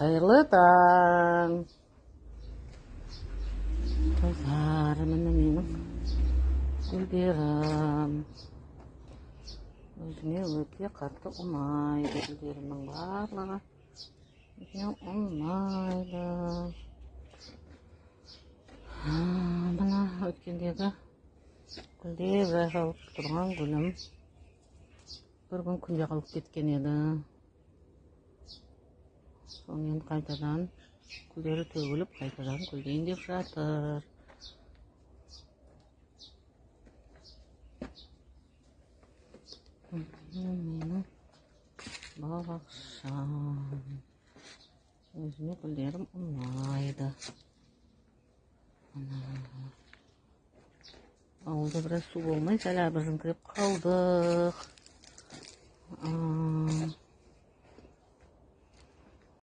Қайырлы таң. Қыздар, міне менің гүлдерім. Өзіме өте қатты ұнайды. Гүлдерімнің барлығы өзіме ұнайды. Мына өткендегі гүлдер жайқалып тұрған гүлім бір күн күнде қалып кеткен еді. Сонымен қайтадан гүлдері төгіліп, қайтадан гүлдейін деп жатыр. Менің бақшам. Өзіме гүлдерім ұнайды. Ауылда біраз су болмай, сәл абыржыңқырап қалдық.